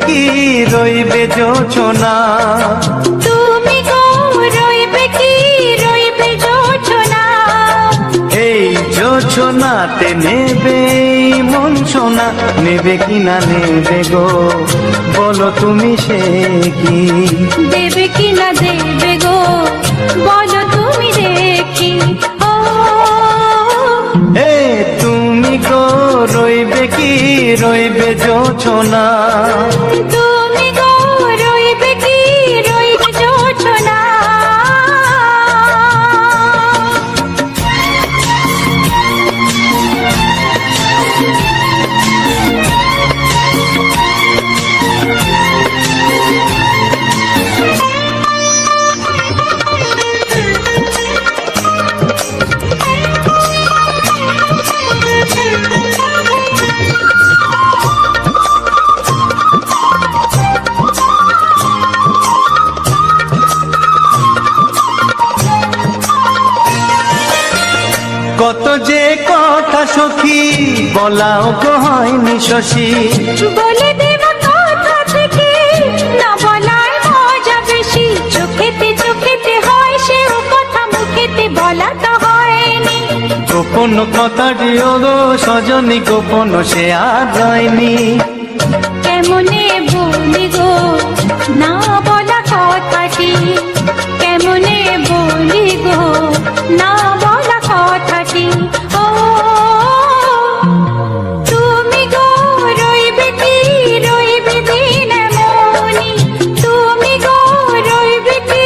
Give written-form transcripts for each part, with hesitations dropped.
কি রইবে জোছনা, তুমি গো রইবে কি রইবে জোছনা, এই জোছনাতে নেবে মন সোনা, নেবে কি না নেবে গো বলো তুমি সে কি, দেবে কি না দেবে গো বলো তুমি দেখি। ও এ তুমি গো রইবে কি রইবে জোছনা, তুমি গো রইবে কি রইবে জোছনা। কত যে কথা সখী বলাও তো হয়নি শশী, বলে দেব কথা থেকে না বলার মজা বেশি, চোখেতে চোখেতে হয় সেও কথা মুখেতে বলা তো হয়নি। গোপন কথাটি গো সজনী গোপন সে আর হয়নি, কেমনে বলি গো না বলা কথাটি, কেমনে বলি গো না বলা কথাটি। ও তুমি গো রইবে কি রইবে দিন মনি, তুমি গো রইবে কি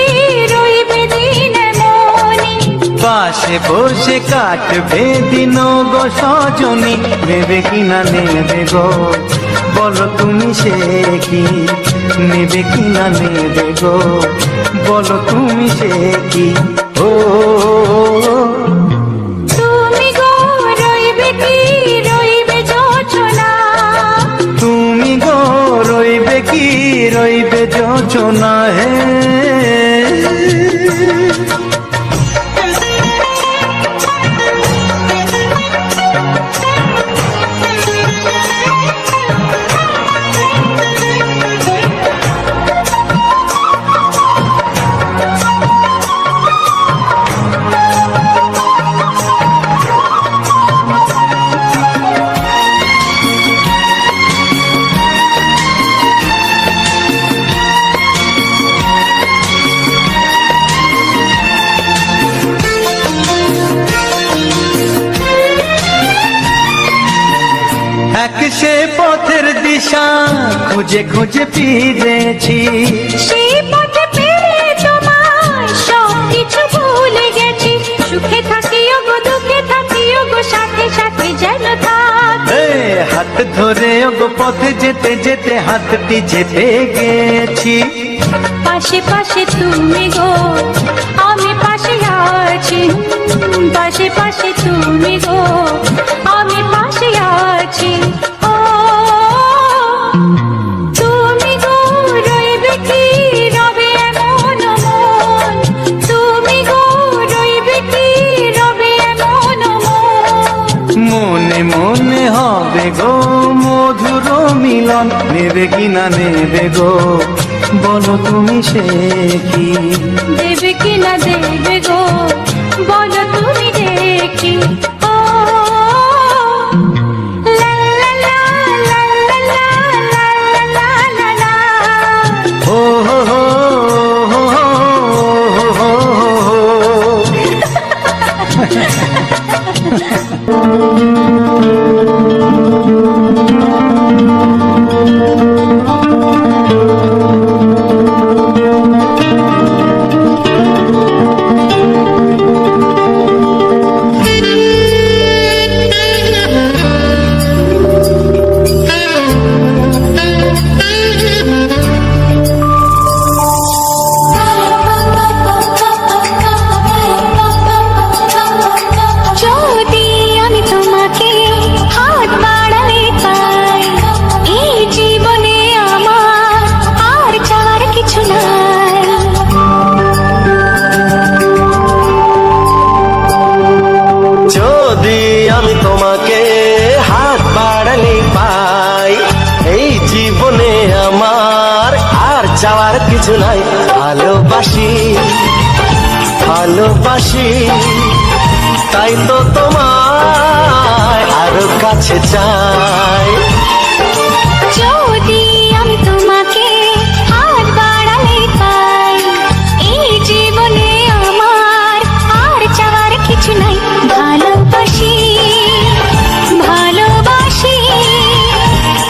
রইবে দিন মনি, পাশে বসে কাটবে দিন গো সজনী, নেবে কি না নেবে গো বলো তুমি সে কি, নেবে কি না নেবে গো বলো তুমি সে কি। ও তুমি গো রইবে কি রইবে জোছনা, তুমি গো রইবে কি রইবে জোছনা, হে এক সে পথের দিশা খুঁজে খুঁজে ফিরেছি, সেই পথে পেয়ে তোমার সব কিছু ভুলে গেছি, সুখে থাকিও গো দুঃখে থাকিও গো সাথে সাথে যেন থাক। এ হাত ধরে গো পথে যেতে যেতে হাতটি চেপে গেছি, পাশে পাশে তুমি গো আমি পাশে আছি, পাশে পাশে তুমি গো আমি পাশে আছি। ও তুমি গো রইবে কি রবে এমন মন, তুমি গো রইবে কি রবে এমন মন, মনে মনে হবে গো মধুর মিলন, নেবে কি না নেবে গো বলো তুমি সে কি, দেবে কি না দেবে গো বলো তুমি দেখি। ও লা লা লা লা লা লা লা লা লা, ও হো হো হো হো হো যদি আমি তোমাকে কিছু নাই। ভালোবাসি ভালোবাসি তাই তো তোমায় আরো কাছে চাই। যদি আমি তোমাকে হাত বাড়ালে পাই, এই জীবনে আমার আর চাওয়ার কিছু নাই। ভালোবাসি ভালোবাসি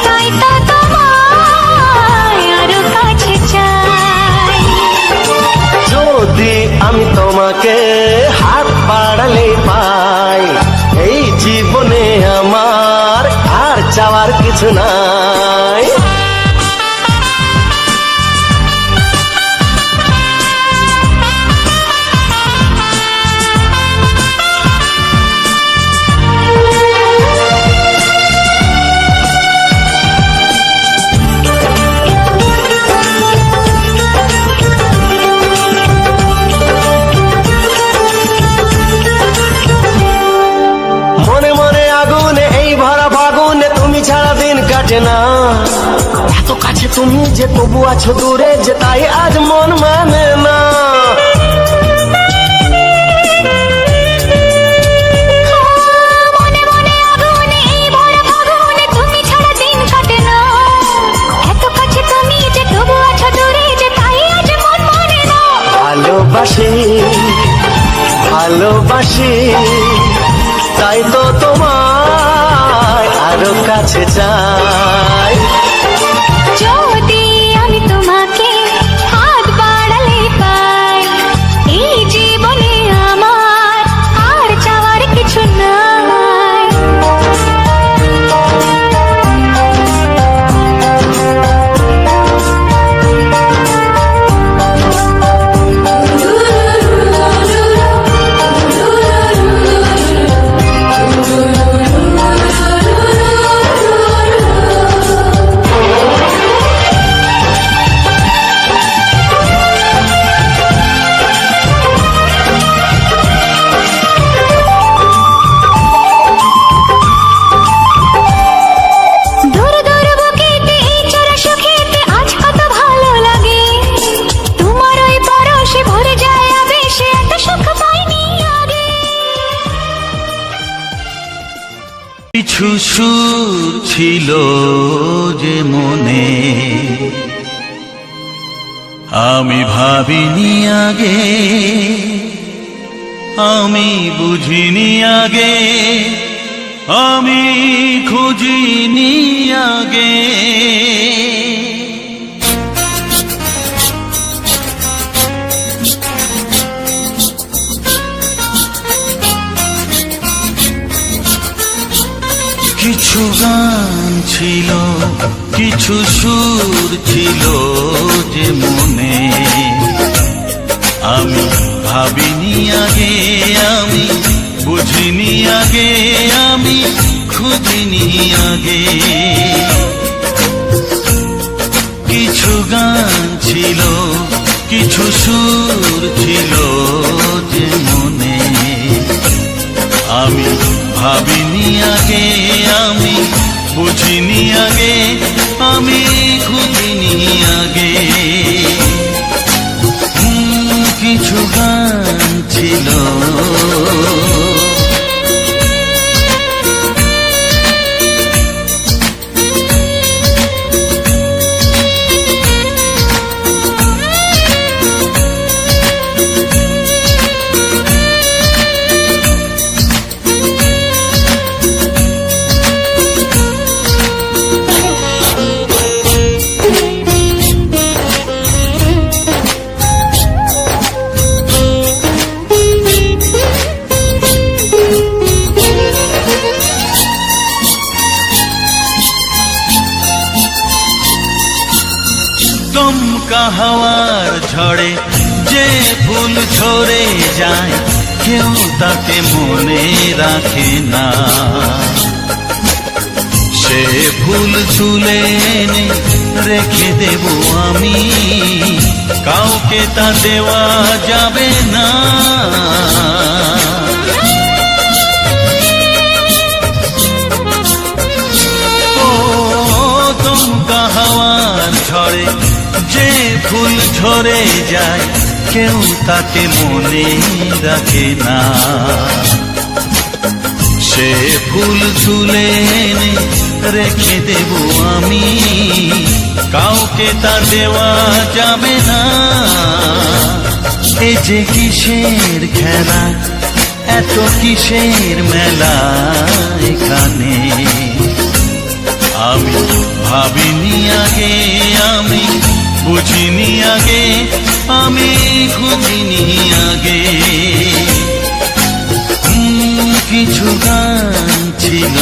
তাই তো তোমায় আরো কাছে চাই। যদি আমি তোমাকে হাত বাড়ালে পাই, এই জীবনে আমার আর চাওয়ার কিছু নাই। মনে মনে আগুনে এই ভরা ফাগুনে তুমি ছাড়া দিন কাটে না। এত কাছে তুমি যে তবু আছো দূরে, যে তাই আজ মন মানে না। মনে মনে আগুনে এই ভরা ফাগুনে তুমি ছাড়া দিন কাটে না। এত কাছে তুমি যে তবু আছো দূরে, যে তাই আজ মন মানে না। ভালোবাসি ভালোবাসি তাই তো তোমায় আরো কাছে চাই। যদি আমি তোমাকে হাত বাড়ালে পাই, এই জীবনে আমার আর চাওয়ার কিছু নাই। দূর দূর বুকেতে এই চোরা সুখেতে আজ কত ভালো লাগে। তোমার ওই পরশে ভরে যায় আবেশে, এত সুখ পাইনি আগে। কিছু সুর ছিল যে মনে, আমি ভাবিনি আগে, আমি বুঝিনি আগে, আমি খুঁজিনি আগে। কিছু গান ছিল, কিছু সুর ছিল যে মনে, আমি ভাবিনি আগে, আমি বুঝিনি আগে, আমি খুঁজিনি আগে। কিছু গান ছিল, কিছু সুর ছিল যে মনে, আমি ভাবিনি আগে, আমি বুঝিনি আগে, আমি খুঁজিনি আগে। কিছু গান ছিল। দমকা হাওয়ার ঝড়ে যে ফুল ঝরে যায়, কেউ তাকে মনে রাখে না। সে ফুল তুলে এনে রেখে দেব আমি, কাউকে তা দেওয়া যাবে না। ও দমকা হাওয়ার ঝড়ে যে ফুল চলে যায় কেউ তাকে মনে রাখে না। সে ফুল তুলে এনে রেখে দেব আমি, কাউকে তা দেওয়া যাবে না। এ যে কিসের খেলা, এত কিসের মেলা এখানে। আমি ভাবিনি আগে, আমি বুঝিনি আগে, আমি খুঁজিনি আগে। কিছু গান ছিল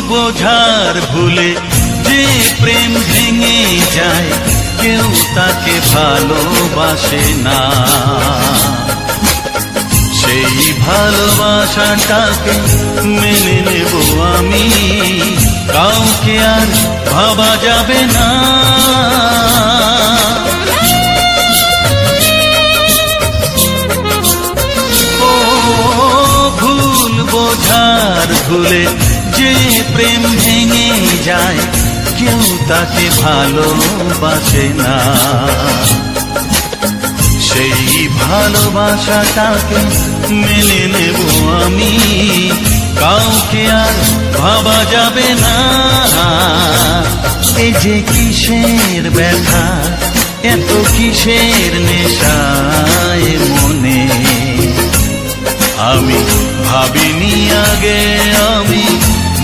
বোঝার ভুলে যে প্রেম ভেঙে যায়, কেউ তাকে ভালোবাসে না। সেই ভালোবাসাটাকে মেনে নেব আমি, কাউকে আর ভাবা যাবে না। ও ভুল বোঝার ভুলে যে প্রেম ভেঙে যায়, কেউ তাকে ভালোবাসে না। সেই ভালোবাসাটাকে মেনে নেব আমি, কাউকে আর ভাবা যাবে না। এই যে কিসের ব্যথা, এত কিসের নেশায় মনে। আমি ভাবিনি আগে, আমি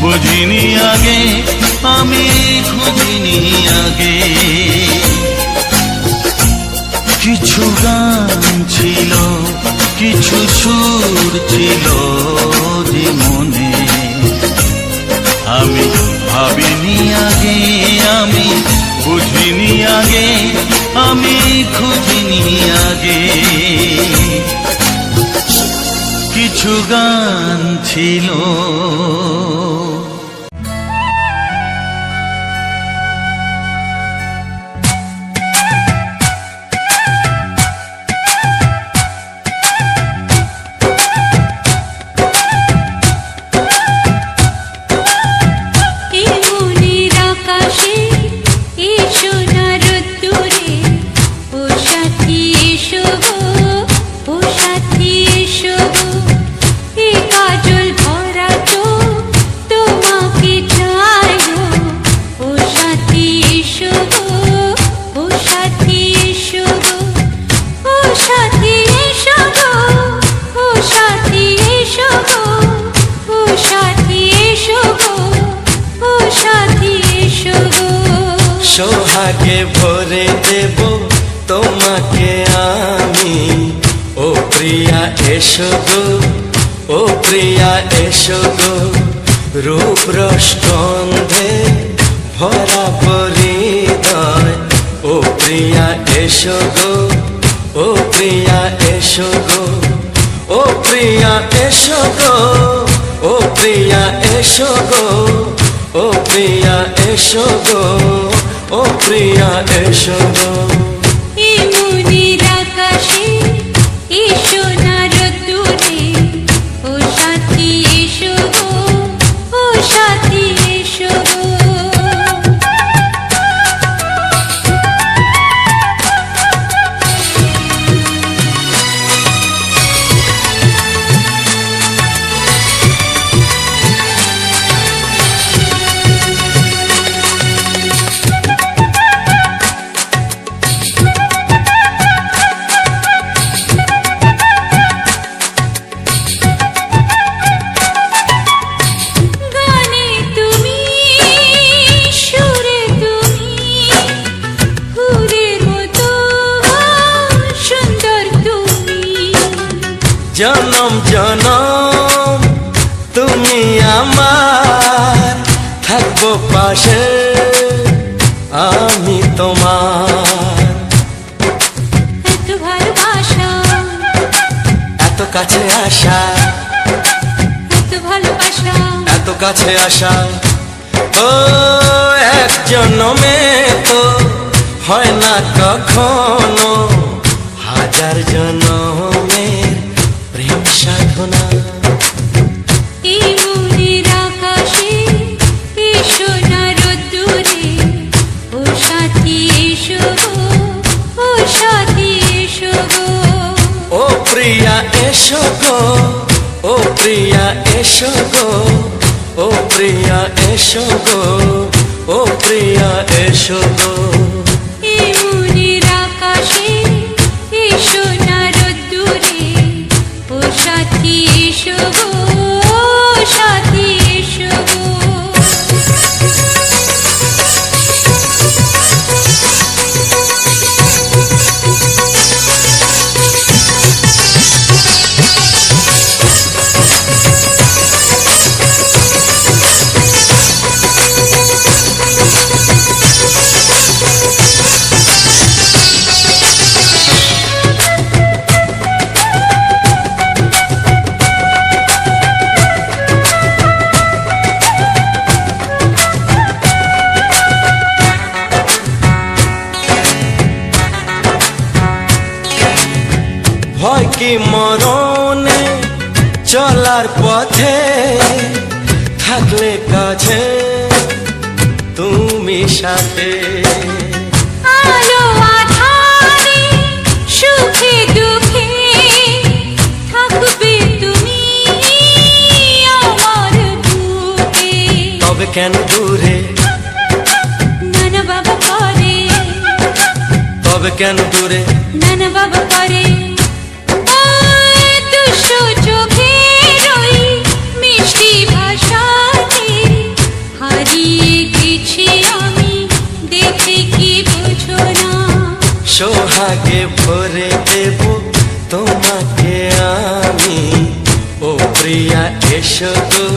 বুঝিনি আগে, আমি খুঁজিনি আগে। কিছু গান ছিল, কিছু সুর ছিল যে মনে। আমি ভাবিনি আগে, আমি বুঝিনি আগে, আমি খুঁজিনি আগে। কিছু গান ছিল। সোহাগে ভরে দেব তোমাকে আমি, ও প্রিয়া এসো গো, ও প্রিয়া এসো গো। রূপ রস গন্ধে ভরা পরিদয়, ও প্রিয়া এসো গো, ও প্রিয়া এসো গো, ও প্রিয়া এসো গো, ও প্রিয়া এসো গো, ও প্রিয়া এসো গো, ও প্রিয়া এসো গো। মনির আকাশে এসো না রোদ্দুরে, ও সাথী এসো গো, ও সাথী এসো গো। জনম জনম ভালোবাসে আমি তোমার। এত ভালোবাসা, এত কাছে আসা, এত ভালোবাসা, এত কাছে আসা, ও এক জন্মে তো হয় না কখনো, হাজার জন্মের প্রেম সাধনা। এই মনের আকাশে এই সোনার রোদ্দুরে, ও সাথী এসো গো, ও সাথী এসো গো। ও প্রিয়া এসো গো, ও প্রিয়া এসো গো, ও প্রিয়া এসো গো, ও প্রিয়া এসো গো। এই মনের আকাশে এই সোনার রোদ্দুরে, ও সাথী এসো গো, ও সাথী এসো গো। ভয় কি মরণে চলার পথে, থাকলে কাছে তুমি সাথে। আলো আঁধারে সুখে দুঃখে থাকবে তুমি আমার বুকে। তবে কেন দূরে, নানা বাবা করে, তবে কেন দূরে, নানা বাবা করে। ওই দুষ্টু চোখের ওই মিষ্টি ভাষাতে হারিয়ে গেছি আমি, দেখে কি বুঝো না। সোহাগে ভরে দেব তোমাকে আমি, ও প্রিয়া এসো গো,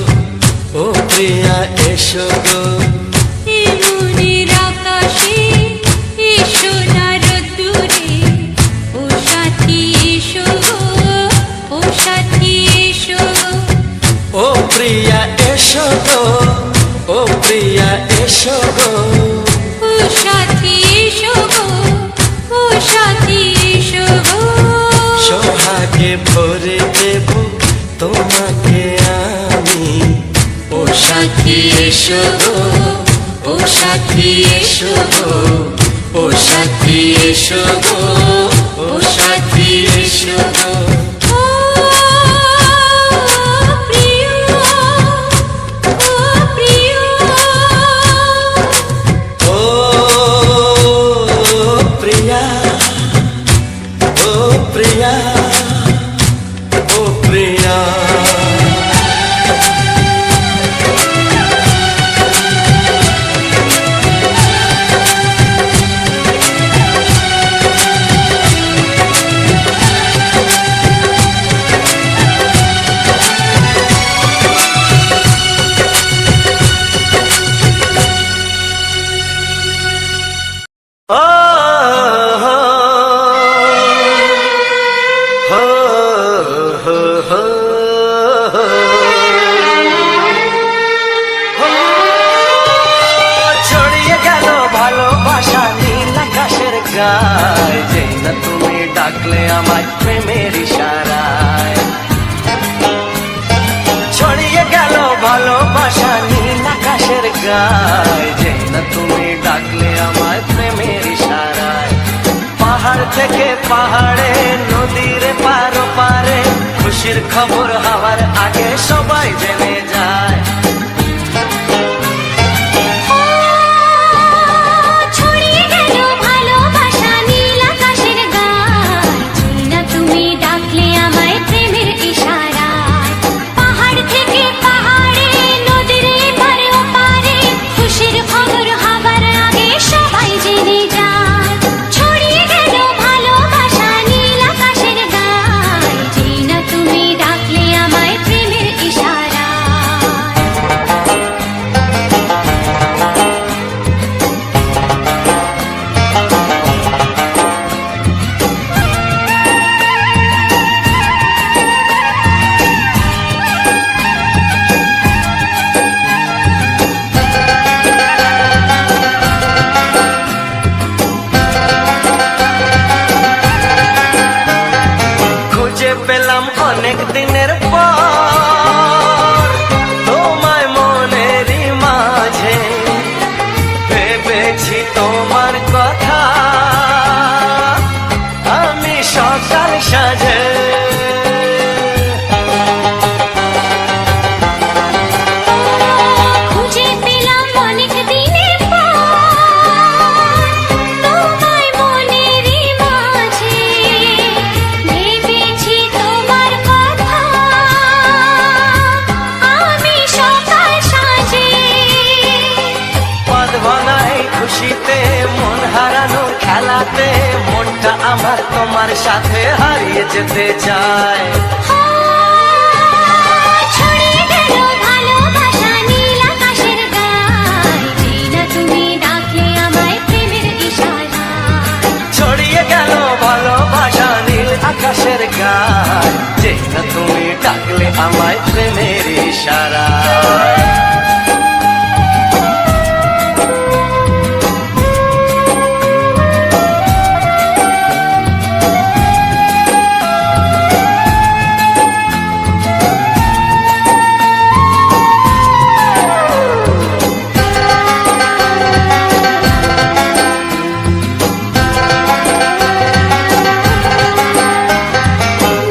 ও প্রিয়া এসো গো। এই মনের আকাশে এই সোনার রোদ্দুরে, ও সাথী এসো গো, ও সাথী এসো গো। ও প্রিয়া এসো গো, ও প্রিয়া এসো গো। ও সাথী এসো গো, ও সাথী এসো গো। সোহাগে ভরে দেব তোমাকে আমি, ও সাথী এসো গো, ও সাথী এসো গো, ও সাথী এসো গো, ও সাথী এসো গো। ও প্রিয়, ও প্রিয়, ও প্রিয়া, ও প্রিয়া, ও প্রিয়া। ও হো হো হো হো হো। ছড়িয়ে গেল ভালোবাসা নীল আকাশের গায়, যেই না তুমি ডাকলে আমায় প্রেমের ইশারায়। ছড়িয়ে গেল ভালোবাসা নীল আকাশের গায়, যেই না তুমি ডাকলে আমায় প্রেমের ইশারায়। পাহাড় থেকে পাহাড়ে, নদীর পারো পারে, খুশির খবর হওয়ার আগে সবাই জেনে যায়। ছড়িয়ে গেল ভালোবাসা নীল আকাশের গায়, যেই না তুমি ডাকলে আমায় প্রেমের ইশারায়। পাহাড় থেকে পাহাড়ে, নদীর এপারে ওপারে, খুশির খবর হবার আগে সবাই জেনে যায়। ছড়িয়ে গেল ভালোবাসা নীল হাতে মনটা আমার তোমার সাথে হারিয়ে যেতে চায়। ছড়িয়ে গেল ভালোবাসা নীল আকাশের গায়ে, যেই না তুমি ডাকলে আমায় প্রেমের ইশারায়। ছড়িয়ে গেল ভালোবাসা নীল আকাশের গায়, যেই না তুমি ডাকলে আমায় প্রেমের ইশারায়।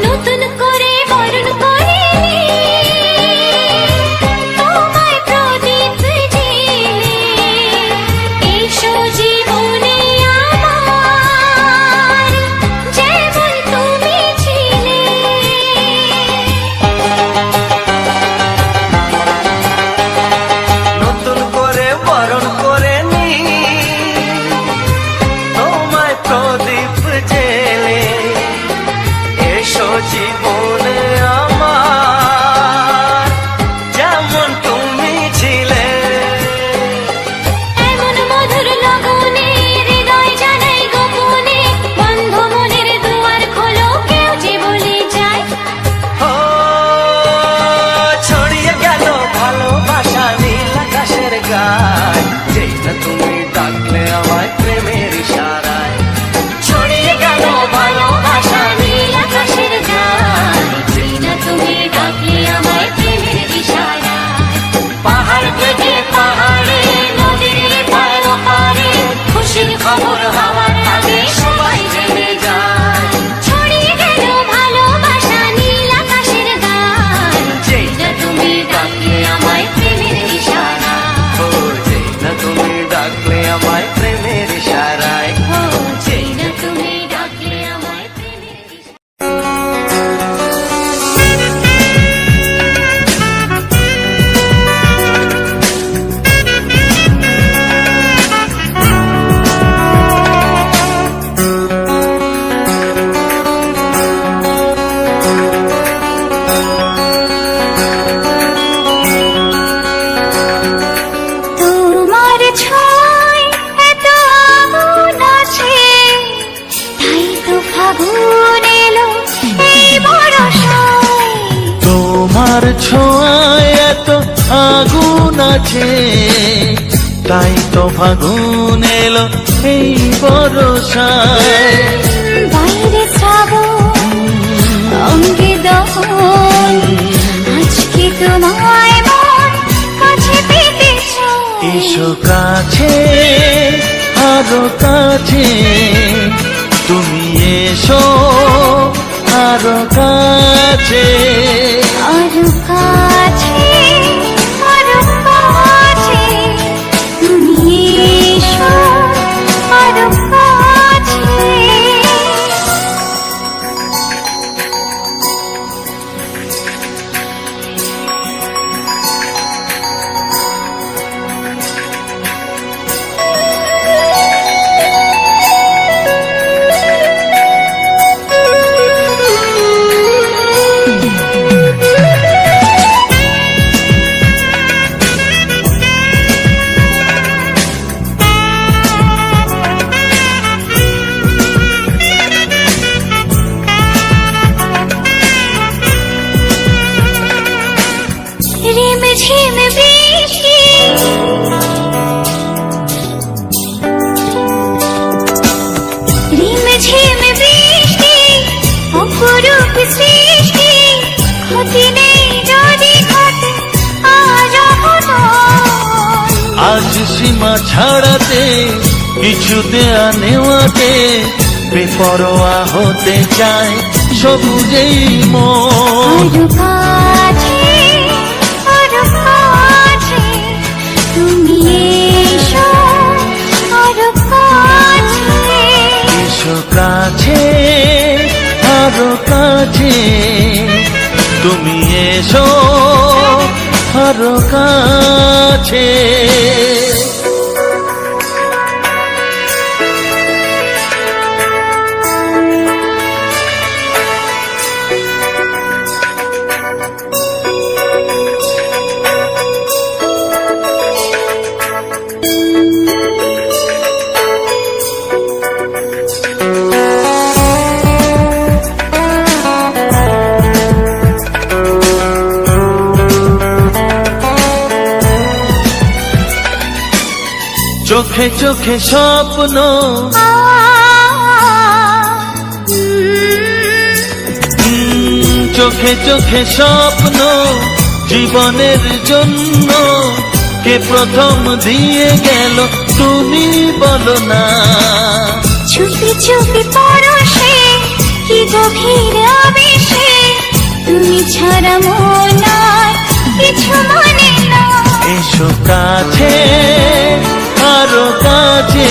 নতুন করে বরণ করে তোমায় প্রদীপ জেলে, এসো জীবনে আমার যেমন তুমি ছিলে। নতুন করে বরণ করে নি তোমায় প্রদীপ জেলে, এসো জীবনে আমার যেমন তুমি ছিলে। এমন মধুর লগনে হৃদয় জানাই গোপনে, বন্ধ মনের দুয়ার খোলো কেউ যে বলে যায়। ও ছড়িয়ে গেল ভালোবাসা নীল আকাশের গায়, যেই না তুমি ডাকলে আমায় প্রেমের ইশারায়। ছড়িয়ে গেল ভালোবাসা নীল আকাশের গায়, যেই না তুমি ডাকলে আমায় প্রেমের ইশারায়। পাহাড় থেকে পাহাড়ে নদীর পার পারে খুশির খবর হওয়ার আগে সবাই জেনে যায়। ছড়িয়ে গেল ভালোবাসা নীল আকাশের গায়ে, যেই না তুমি ডাকলে আমায় প্রেমের ইশারায়। ও যেই না তুমি ডাকলে আমায় প্রেমের ইশারায়। ও যেই না তুমি ডাকলে আমায় প্রেমের ইশারায়। তোমার ছয় এত আগুন আছে, তাই তো ফাগুন এলো এই বরষায়। তোমার ছোঁয়ায় এত আগুন আছে, তাই তো ফাগুন এলো এই বরষায়। বাইরে শ্রাবণ অঙ্গে দহন, আজকে তোমায় মন কাছে পেতে চায়। এসো কাছে আরো কাছে, তুমি এসো আরো কাছে। আরো কাছে আরো কাছে, তুমি এসো আরো কাছে। ঝিম বৃষ্টি রিম ঝিম বৃষ্টি, অপরূপ সৃষ্টি, ক্ষতি নেই যদি ঘটে আজ অঘটন। আজ সীমা ছাড়াতে কিছু দেয়া নেওয়াতে বেপরোয়া হতে চায় সবুজেই মন। আরো কাছে আরো কাছে, তুমি এসো আরো কাছে। এসো কাছে আরো কাছে, তুমি এসো আরো কাছে। চোখে চোখে স্বপ্ন, চোখে চোখে স্বপ্ন, জীবনের জন্য কে প্রথম দিয়ে গেল তুমি বলো না। চুপি চুপি পরশে কি গভীর আবেশে, তুমি ছাড়া মন আর কিছু মানে না। এসো কাছে, আরো কাছে,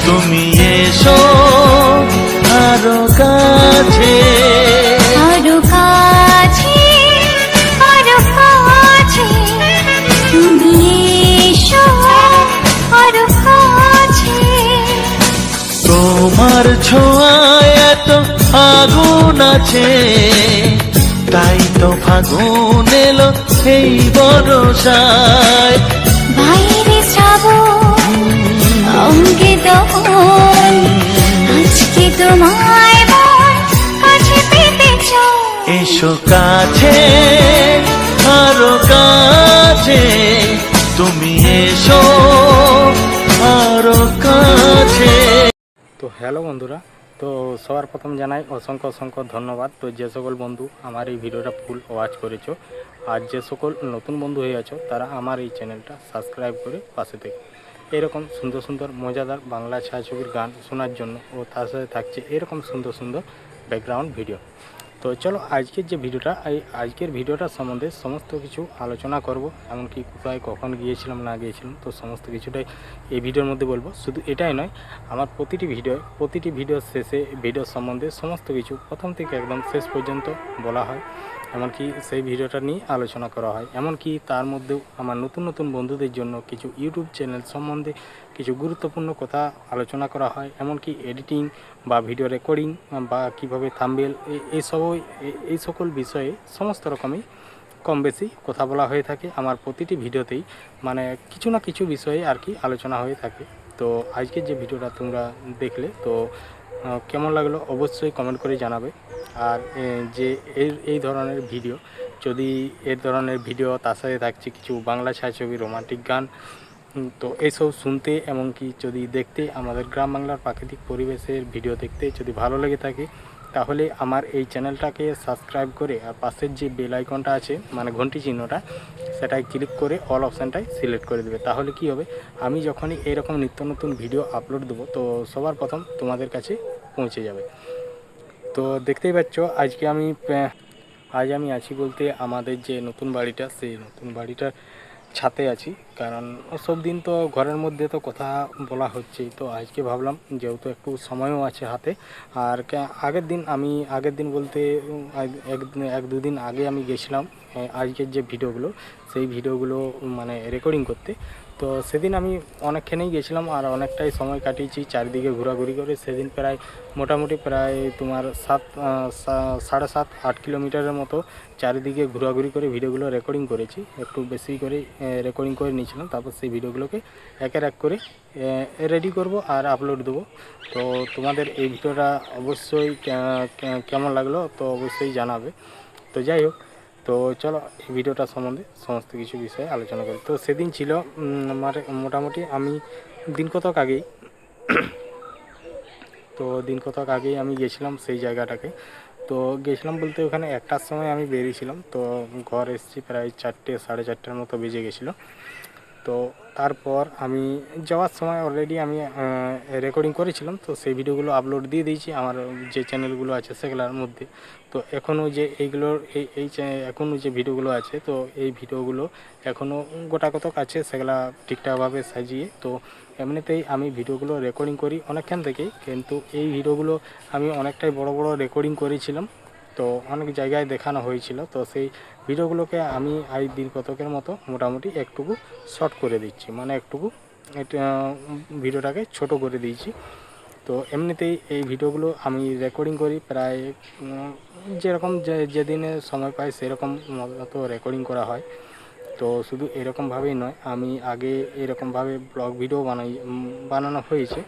তুমি এসো আরো কাছে। আরো কাছে, আরো কাছে, তুমি এসো আরো কাছে। তোমার ছোঁয়ায় এত আগুন আছে, তাই তো ফাগুন এলো এই বরসায়। বাইরে শ্রাবণ, অঙ্গে দহন, আজকে তোমায় মন কাছে পেতে চাই। এসো কাছে, আরো কাছে, তুমি এসো আরো কাছে। তো হ্যালো বন্ধুরা, তো সবার প্রথম জানাই অসংখ্য অসংখ্য ধন্যবাদ। তো যে সকল বন্ধু আমার এই ভিডিওটা ফুল ওয়াচ করেছো, আর যে সকল নতুন বন্ধু হয়ে আছো তারা আমার এই চ্যানেলটা সাবস্ক্রাইব করে পাশে থেকে এরকম সুন্দর সুন্দর মজাদার বাংলা ছায়াছবির গান শোনার জন্য, ও তার সাথে থাকছে এরকম সুন্দর সুন্দর ব্যাকগ্রাউন্ড ভিডিও। তো চলো আজকের যে ভিডিওটা, এই আজকের ভিডিওটার সম্বন্ধে সমস্ত কিছু আলোচনা করব, এমনকি কোথায় কখন গিয়েছিলাম না গিয়েছিলাম, তো সমস্ত কিছুটাই এই ভিডিওর মধ্যে বলবো। শুধু এটাই নয়, আমার প্রতিটি ভিডিওর শেষে ভিডিওর সম্বন্ধে সমস্ত কিছু প্রথম থেকে একদম শেষ পর্যন্ত বলা হয়, এমনকি সেই ভিডিওটা নিয়ে আলোচনা করা হয়। এমনকি তার মধ্যেও আমার নতুন নতুন বন্ধুদের জন্য কিছু ইউটিউব চ্যানেল সম্বন্ধে কিছু গুরুত্বপূর্ণ কথা আলোচনা করা হয়, এমনকি এডিটিং বা ভিডিও রেকর্ডিং বা কীভাবে থাম্বনেল, এই সকল বিষয়ে সমস্ত রকমই কম বেশি কথা বলা হয়ে থাকে আমার প্রতিটি ভিডিওতেই, মানে কিছু না কিছু বিষয়ে আর কি আলোচনা হয়ে থাকে। তো আজকের যে ভিডিওটা তোমরা দেখলে, তো কেমন লাগলো অবশ্যই কমেন্ট করে জানাবে। আর যে এই ধরনের ভিডিও, যদি এর ধরনের ভিডিও তার সাথে থাকছে কিছু বাংলা ছায়াছবি, রোমান্টিক গান, তো এইসব শুনতে এমনকি যদি দেখতে, আমাদের গ্রাম বাংলার প্রাকৃতিক পরিবেশের ভিডিও দেখতে যদি ভালো লেগে থাকে, তাহলে আমার এই চ্যানেলটাকে সাবস্ক্রাইব করে আর পাশের যে বেল আইকনটা আছে মানে ঘন্টি চিহ্নটা, সেটাই ক্লিক করে অল অপশানটাই সিলেক্ট করে দেবে। তাহলে কি হবে, আমি যখনই এরকম নিত্য নতুন ভিডিও আপলোড দেবো, তো সবার প্রথম তোমাদের কাছে পৌঁছে যাবে। তো দেখতেই পাচ্ছ আজ আমি আছি বলতে আমাদের যে নতুন বাড়িটা, সেই নতুন বাড়িটার ছাতে আছি। কারণ সব দিন তো ঘরের মধ্যে তো কথা বলা হচ্ছেই, তো আজকে ভাবলাম যেহেতু একটু সময়ও আছে হাতে, আর আগের দিন বলতে এক দুদিন আগে আমি গেছিলাম আজকের যে ভিডিওগুলো, সেই ভিডিওগুলো মানে রেকর্ডিং করতে। তো সেদিন আমি অনেকখানেই গেছিলাম আর অনেকটাই সময় কাটিয়েছি চারিদিকে ঘোরাঘুরি করে। সেদিন মোটামুটি প্রায় তোমার 7.5-8 কিলোমিটারের মতো চারিদিকে ঘোরাঘুরি করে ভিডিওগুলো রেকর্ডিং করেছি। একটু বেশি করে রেকর্ডিং করে নিয়েছিলাম, তারপর সেই ভিডিওগুলোকে একের এক করে রেডি করব আর আপলোড দেবো। তো তোমাদের এই ভিডিওটা অবশ্যই কেমন লাগলো তো অবশ্যই জানাবে। তো যাই হোক, তো চলো এই ভিডিওটা সম্বন্ধে সমস্ত কিছু বিষয়ে আলোচনা করি। তো সেদিন ছিল মোটামুটি আমি দিন কতক আগেই আমি গেছিলাম সেই জায়গাটাকে। তো গেছিলাম বলতে ওখানে 1টার সময় আমি বেরিয়েছিলাম, তো ঘর এসেছি প্রায় 4টে 4:30টার মতো বেজে গেছিলো। তো তারপর আমি যাওয়ার সময় অলরেডি আমি রেকর্ডিং করেছিলাম, তো সেই ভিডিওগুলো আপলোড দিয়ে দিয়েছি আমার যে চ্যানেলগুলো আছে সেগুলোর মধ্যে। তো এখনও যে এখনও যে ভিডিওগুলো আছে, তো এই ভিডিওগুলো এখনও গোটা কতক আছে, সেগুলা ঠিকঠাকভাবে সাজিয়ে, তো এমনিতেই আমি ভিডিওগুলো রেকর্ডিং করি অনেকক্ষণ থেকেই, কিন্তু এই ভিডিওগুলো আমি অনেকটাই বড় বড় রেকর্ডিং করেছিলাম, তো অনেক জায়গায় দেখানো হয়েছিল। তো সেই ভিডিওগুলোকে আমি দিন কতকের মতো মোটামুটি একটুকু শর্ট করে দিচ্ছি, মানে একটুকু ভিডিওটাকে ছোট করে দিয়েছি। তো এমনিতেই এই ভিডিওগুলো আমি রেকর্ডিং করি প্রায় যেরকম যেদিনে সময় পাই সেরকম মতো রেকর্ডিং করা হয়। তো শুধু এরকমভাবেই নয়, আমি আগে এরকমভাবে ব্লগ ভিডিও বানানো হয়েছে।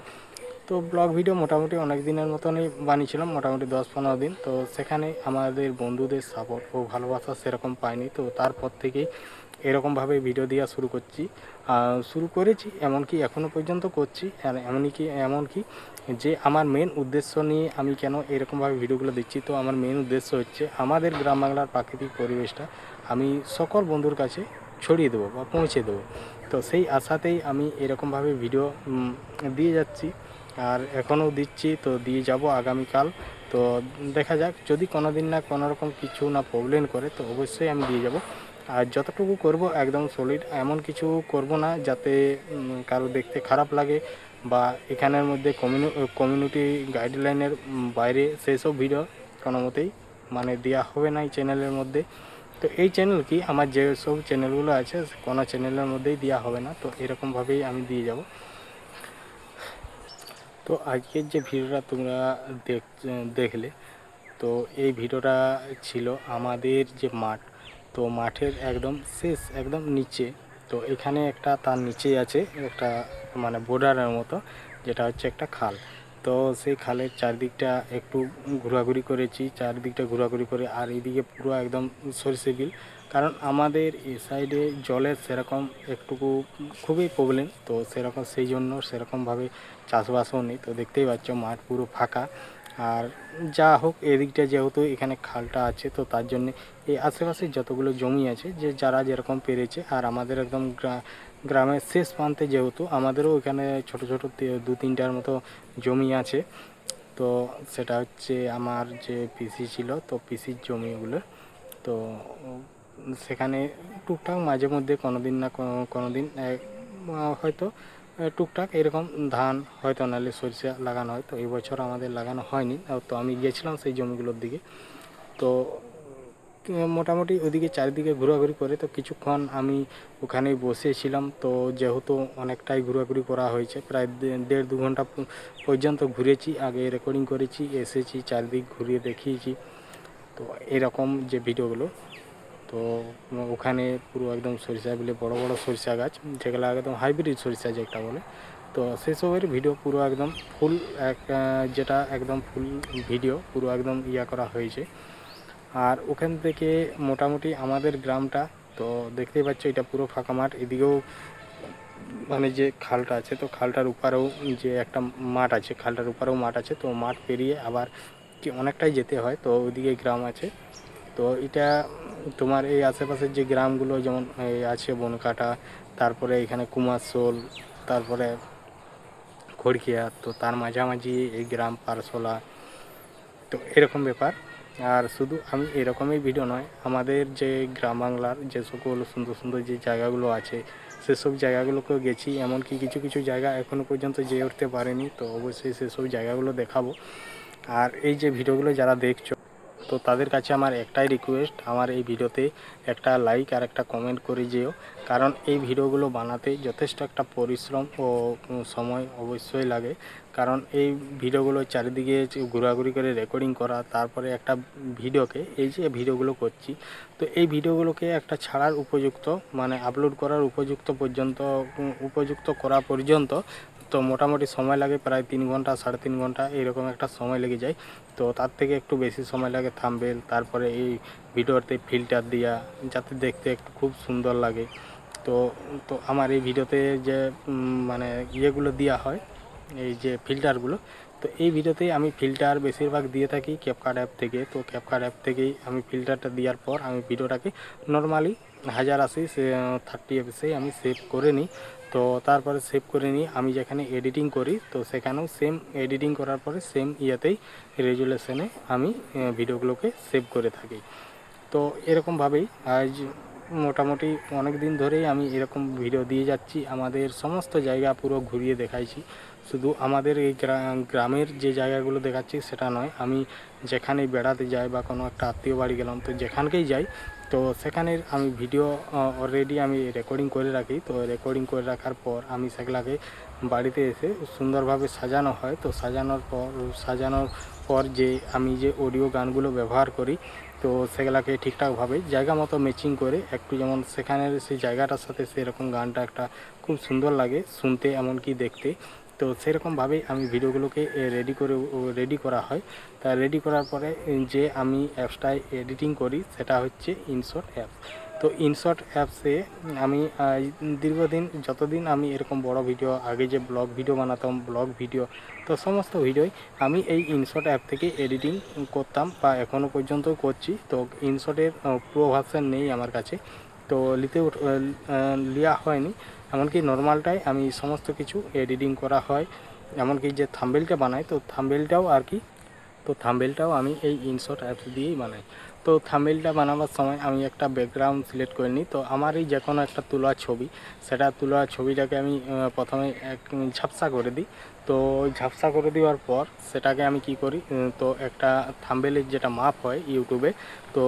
তো ব্লগ ভিডিও মোটামুটি অনেক দিনের মতনই বানিয়েছিলাম, মোটামুটি 10-15 দিন। তো সেখানে আমাদের বন্ধুদের সাপোর্ট ও ভালোবাসা সেরকম পাইনি, তো তারপর থেকেই এরকমভাবে ভিডিও দেওয়া শুরু করছি। শুরু করেছি, এমনকি এখনও পর্যন্ত করছি। আর এমনকি যে আমার মেন উদ্দেশ্য নিয়ে আমি কেন এরকমভাবে ভিডিওগুলো দিচ্ছি, তো আমার মেন উদ্দেশ্য হচ্ছে আমাদের গ্রাম বাংলার প্রাকৃতিক পরিবেশটা আমি সকল বন্ধুর কাছে ছড়িয়ে দেবো বা পৌঁছে দেবো। তো সেই আশাতেই আমি এরকমভাবে ভিডিও দিয়ে যাচ্ছি, আর এখনও দিচ্ছি, তো দিয়ে যাব আগামীকাল। তো দেখা যাক, যদি কোনো দিন না কোনো রকম কিছু না প্রবলেম করে তো অবশ্যই আমি দিয়ে যাব। আর যতটুকু করব একদম সলিড, এমন কিছু করব না যাতে কারো দেখতে খারাপ লাগে, বা এখানের মধ্যে কমিউনিটি গাইডলাইনের বাইরে সেই সব ভিডিও কোনো মতেই মানে দেওয়া হবে না এই চ্যানেলের মধ্যে। তো এই চ্যানেল কি, আমার যে সব চ্যানেলগুলো আছে কোনো চ্যানেলের মধ্যেই দেওয়া হবে না, তো এরকমভাবেই আমি দিয়ে যাব। তো আজকের যে ভিডিওটা তোমরা দেখলে, তো এই ভিডিওটা ছিল আমাদের যে মাঠ, তো মাঠের একদম শেষ একদম নিচে, তো এখানে একটা তার নিচেই আছে একটা মানে বর্ডারের মতো, যেটা হচ্ছে একটা খাল। তো সেই খালের চারদিকটা একটু ঘোরাঘুরি করেছি, চারদিকটা ঘোরাঘুরি করে, আর এইদিকে পুরো একদম সরষে বিল। কারণ আমাদের এই সাইডে জলের সেরকম একটুকু খুবই প্রবলেম, তো সেরকম সেই জন্য সেরকমভাবে চাষবাসও নেই। তো দেখতেই পাচ্ছ মাঠ পুরো ফাঁকা। আর যা হোক, এদিকটা যেহেতু এখানে খালটা আছে, তো তার জন্যে এই আশেপাশে যতগুলো জমি আছে যে যারা যেরকম পেরেছে, আর আমাদের একদম গ্রামের শেষ প্রান্তে যেহেতু আমাদেরও এখানে ছোট ছোট 2-3টার মতো জমি আছে। তো সেটা হচ্ছে আমার যে পিসি ছিল, তো পিসির জমিগুলো। তো সেখানে টুকটাক মাঝে মধ্যে কোনো দিন না কোনো দিন হয়তো টুকটাক এরকম ধান হয়তো নাহলে সরিষা লাগানো হয়। তো এই বছর আমাদের লাগানো হয়নি, তো আমি গিয়েছিলাম সেই জমিগুলোর দিকে। তো মোটামুটি ওদিকে চারিদিকে ঘোরাঘুরি করে, তো কিছুক্ষণ আমি ওখানেই বসেছিলাম। তো যেহেতু অনেকটাই ঘোরাঘুরি করা হয়েছে, প্রায় 1.5-2 ঘন্টা পর্যন্ত ঘুরেছি, আগে রেকর্ডিং করেছি, এসেছি, চারিদিক ঘুরিয়ে দেখিয়েছি। তো এরকম যে ভিডিওগুলো, তো ওখানে পুরো একদম সরিষা বিলে বড় বড় সরিষা গাছ, যেগুলো একদম হাইব্রিড সরিষা যেটা বলে, তো সেসবের ভিডিও পুরো একদম ফুল যেটা একদম ফুল ভিডিও পুরো একদম করা হয়েছে। আর ওখান থেকে মোটামুটি আমাদের গ্রামটা, তো দেখতেই পাচ্ছ এটা পুরো ফাঁকা মাঠ। এদিকেও মানে যে খালটা আছে, তো খালটার উপরেও যে একটা মাঠ আছে, খালটার উপরেও মাঠ আছে। তো মাঠ পেরিয়ে আবার কি অনেকটাই যেতে হয়, তো ওইদিকে গ্রাম আছে। তো এটা তোমার এই আশেপাশের যে গ্রামগুলো যেমন আছে বনকাটা, তারপরে এখানে কুমারশোল, তারপরে খড়কিয়া, তো তার মাঝামাঝি এই গ্রাম পারশোলা, তো এরকম ব্যাপার। আর শুধু আমি এরকমই ভিডিও নয়, আমাদের যে গ্রাম বাংলার যে সকল সুন্দর সুন্দর যে জায়গাগুলো আছে সেসব জায়গাগুলোকেও গেছি, এমনকি কিছু কিছু জায়গা এখনও পর্যন্ত যেয়ে উঠতে পারিনি, তো অবশ্যই সেসব জায়গাগুলো দেখাবো। আর এই যে ভিডিওগুলো যারা দেখছো, তো তাদের কাছে আমার একটাই রিকোয়েস্ট, আমার এই ভিডিওতে একটা লাইক আর একটা কমেন্ট করে যেও। কারণ এই ভিডিওগুলো বানাতে যথেষ্ট একটা পরিশ্রম ও সময় অবশ্যই লাগে। কারণ এই ভিডিওগুলো চারিদিকে ঘোরাঘুরি করে রেকর্ডিং করা, তারপরে একটা ভিডিওকে, এই যে ভিডিওগুলো করছি, তো এই ভিডিওগুলোকে একটা ছাড়ার উপযুক্ত মানে আপলোড করার উপযুক্ত করা পর্যন্ত তো মোটামুটি সময় লাগে প্রায় 3 ঘন্টা 3.5 ঘন্টা এরকম একটা সময় লেগে যায়। তো তার থেকে একটু বেশি সময় লাগে থাম্বনেল, তারপরে এই ভিডিওতে ফিল্টার দেওয়া, যাতে দেখতে একটু খুব সুন্দর লাগে। তো তো আমার এই ভিডিওতে যে মানে ইয়েগুলো দেওয়া হয়, এই যে ফিল্টারগুলো, তো এই ভিডিওতেই আমি ফিল্টার বেশিরভাগ দিয়ে থাকি ক্যাপকাট অ্যাপ থেকে। তো ক্যাপকাট অ্যাপ থেকেই আমি ফিল্টারটা দেওয়ার পর আমি ভিডিওটাকে নর্মালি 1080-30 fps আমি সেভ করে নিই। তো তারপরে সেভ করে নিই, আমি যেখানে এডিটিং করি তো সেখানেও সেম এডিটিং করার পরে সেম ইয়েতেই রেজুলেশনে আমি ভিডিওগুলোকে সেভ করে থাকি। তো এরকমভাবেই আজ মোটামুটি অনেক দিন ধরেই আমি এরকম ভিডিও দিয়ে যাচ্ছি, আমাদের সমস্ত জায়গা পুরো ঘুরিয়ে দেখাইছি। শুধু আমাদের এই গ্রামের যে জায়গাগুলো দেখাচ্ছি সেটা নয়, আমি যেখানেই বেড়াতে যাই বা কোনো একটা আত্মীয় বাড়ি গেলাম, তো যেখানকেই যাই তো সেখানের আমি ভিডিও অলরেডি আমি রেকর্ডিং করে রাখি। তো রেকর্ডিং করে রাখার পর আমি সেগুলাকে বাড়িতে এসে সুন্দরভাবে সাজানো হয়। তো সাজানোর পর যে আমি যে অডিও গানগুলো ব্যবহার করি, তো সেগুলাকে ঠিকঠাকভাবে জায়গা মতো ম্যাচিং করে একটু, যেমন সেখানের সেই জায়গাটার সাথে সেরকম গানটা একটা খুব সুন্দর লাগে শুনতে এমনকি দেখতে। তো সেরকমভাবেই আমি ভিডিওগুলোকে রেডি করা হয়। তা রেডি করার পরে যে আমি অ্যাপসটায় এডিটিং করি সেটা হচ্ছে ইনশট অ্যাপ। তো ইনশর্ট অ্যাপসে আমি দীর্ঘদিন যতদিন আমি এরকম বড় ভিডিও আগে যে ব্লগ ভিডিও বানাতাম ব্লগ ভিডিও, তো সমস্ত ভিডিওই আমি এই ইনশর্ট অ্যাপ থেকে এডিটিং করতাম বা এখনও পর্যন্ত করছি। তো ইনশর্টের প্রো ভার্সন নেই আমার কাছে, তো লিয়া হয়নি। এমনকি নর্মালটাই আমি সমস্ত কিছু এডিটিং করা হয়, এমনকি যে থাম্বনেলটা বানাই তো থাম্বনেলটাও আমি এই ইনশর্ট অ্যাপস দিয়েই বানাই। তো থাম্বনেলটা বানাবার সময় আমি একটা ব্যাকগ্রাউন্ড সিলেক্ট করে নিই। তো আমার এই যে কোনো একটা তোলা ছবি, সেটা তোলা ছবিটাকে আমি প্রথমে ঝাপসা করে দিই। তো ওই ঝাপসা করে দেওয়ার পর সেটাকে আমি কি করি, তো একটা থাম্বনেলের যেটা মাপ হয় ইউটিউবে, তো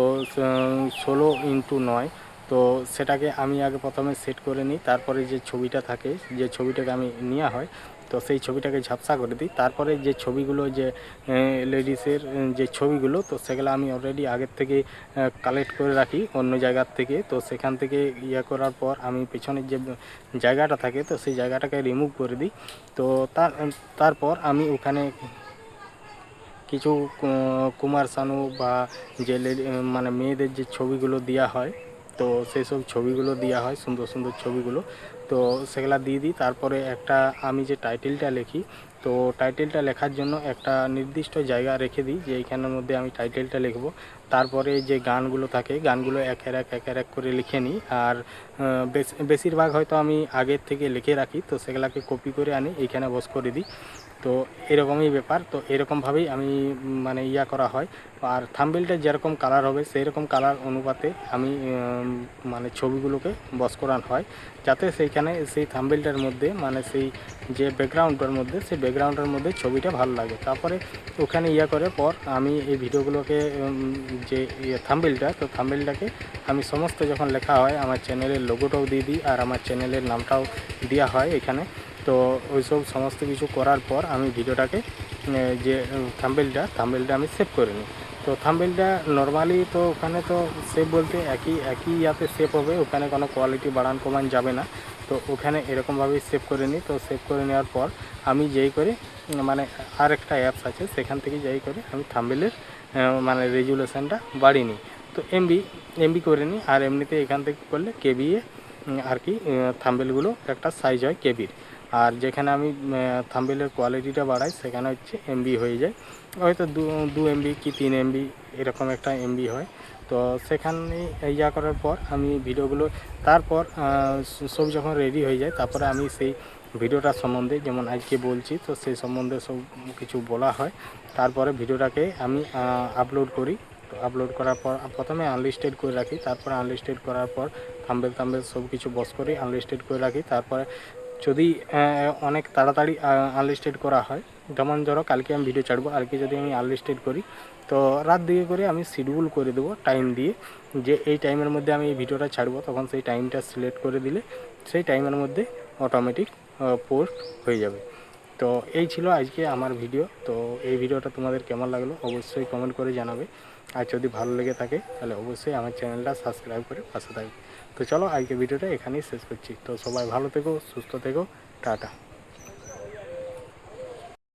16:9, তো সেটাকে আমি আগে প্রথমে সেট করে নিই। তারপরে যে ছবিটা থাকে, যে ছবিটাকে আমি নেওয়া হয়, তো সেই ছবিটাকে ঝাপসা করে দিই। তারপরে যে ছবিগুলো, যে লেডিসের যে ছবিগুলো, তো সেগুলো আমি অলরেডি আগের থেকে কালেক্ট করে রাখি অন্য জায়গার থেকে। তো সেখান থেকে ইয়ে করার পর আমি পেছনের যে জায়গাটা থাকে, তো সেই জায়গাটাকে রিমুভ করে দিই। তো তারপর আমি ওখানে কিছু কুমার শানু বা যে মানে মেয়েদের যে ছবিগুলো দেওয়া হয়, তো সেই সব ছবিগুলো দেওয়া হয়, সুন্দর সুন্দর ছবিগুলো, তো সেগুলা দিয়ে দিই। তারপরে একটা আমি যে টাইটেলটা লিখি, তো টাইটেলটা লেখার জন্য একটা নির্দিষ্ট জায়গা রেখে দিই যে এইখানের মধ্যে আমি টাইটেলটা লিখব। তারপরে যে গানগুলো থাকে, গানগুলো একের এক করে লিখে নিই। আর বেশিরভাগ হয়তো আমি আগের থেকে লিখে রাখি, তো সেগুলাকে কপি করে আনি এইখানে বস করে দিই। তো এরকমই ব্যাপার। তো এরকমভাবেই আমি মানে করা হয়। আর থাম্বনেলটা যেরকম কালার হবে সেই রকম কালার অনুপাতে আমি মানে ছবিগুলোকে বস করানো হয়, যাতে সেইখানে সেই থাম্বনেলটার মধ্যে মানে সেই যে ব্যাকগ্রাউন্ডটার মধ্যে, সেই ব্যাকগ্রাউন্ডের মধ্যে ছবিটা ভালো লাগে। তারপরে ওখানে করার পর আমি এই ভিডিওগুলোকে যে থাম্বনেলটা, তো থাম্বনেলটাকে আমি সমস্ত যখন লেখা হয় আমার চ্যানেলের লোগোটাও দিয়ে দিই আর আমার চ্যানেলের নামটাও দেওয়া হয় এখানে। তো ওইসব সমস্ত কিছু করার পর আমি ভিডিওটাকে যে থাম্বনেলটা আমি সেভ করে নিই। তো থাম্বনেলটা নর্মালি তো ওখানে তো সেভ বলতে একই ইয়াতে সেভ হবে, ওখানে কোনো কোয়ালিটি বাড়ান কমান যাবে না। তো ওখানে এরকমভাবেই সেভ করে নিই। তো সেভ করে নেওয়ার পর আমি যেই করে মানে আর একটা অ্যাপস আছে সেখান থেকে যেই করে আমি থাম্বনেলের মানে রেজুলেশনটা বাড়িয়ে নিই। তো এমবি করে নিই। আর এমনিতে এখান থেকে করলে কেবিএ আর কি থাম্বনেলগুলো একটা সাইজ হয় কেবির। আর যেখানে আমি থাম্বনেলের কোয়ালিটিটা বাড়াই সেখানে হচ্ছে এমবি হয়ে যায়, হয়তো 2 এমবি কি 3 এমবি এরকম একটা এমবি হয়। তো সেখানে করার পর আমি ভিডিওগুলো তারপর সব যখন রেডি হয়ে যায়, তারপরে আমি সেই ভিডিওটার সম্বন্ধে যেমন আজকে বলছি, তো সেই সম্বন্ধে সব কিছু বলা হয়। তারপরে ভিডিওটাকে আমি আপলোড করি। তো আপলোড করার পর প্রথমে আনলিস্টেড করে রাখি, তারপরে আনলিস্টেড করার পর থাম্বনেল সব কিছু বস করি, আনলিস্টেড করে রাখি। তারপরে যদি অনেক তাড়াতাড়ি আনলিস্টেড করা হয়, যেমন ধরো কালকে আমি ভিডিও ছাড়বো, কালকে যদি আমি আনলিস্টেড করি, তো রাত দিকে করে আমি শিডিউল করে দেবো টাইম দিয়ে, যে এই টাইমের মধ্যে আমি এই ভিডিওটা ছাড়বো। তখন সেই টাইমটা সিলেক্ট করে দিলে সেই টাইমের মধ্যে অটোমেটিক পোস্ট হয়ে যাবে। তো এই ছিল আজকে আমার ভিডিও। তো এই ভিডিওটা তোমাদের কেমন লাগলো অবশ্যই কমেন্ট করে জানাবে। আর যদি ভালো লেগে থাকে তাহলে অবশ্যই আমার চ্যানেলটা সাবস্ক্রাইব করে পাশে থাকবে। তো চলো আজকে ভিডিওটা এখানেই শেষ করছি। তো সবাই ভালো থেকো, সুস্থ থেকো, টাটা।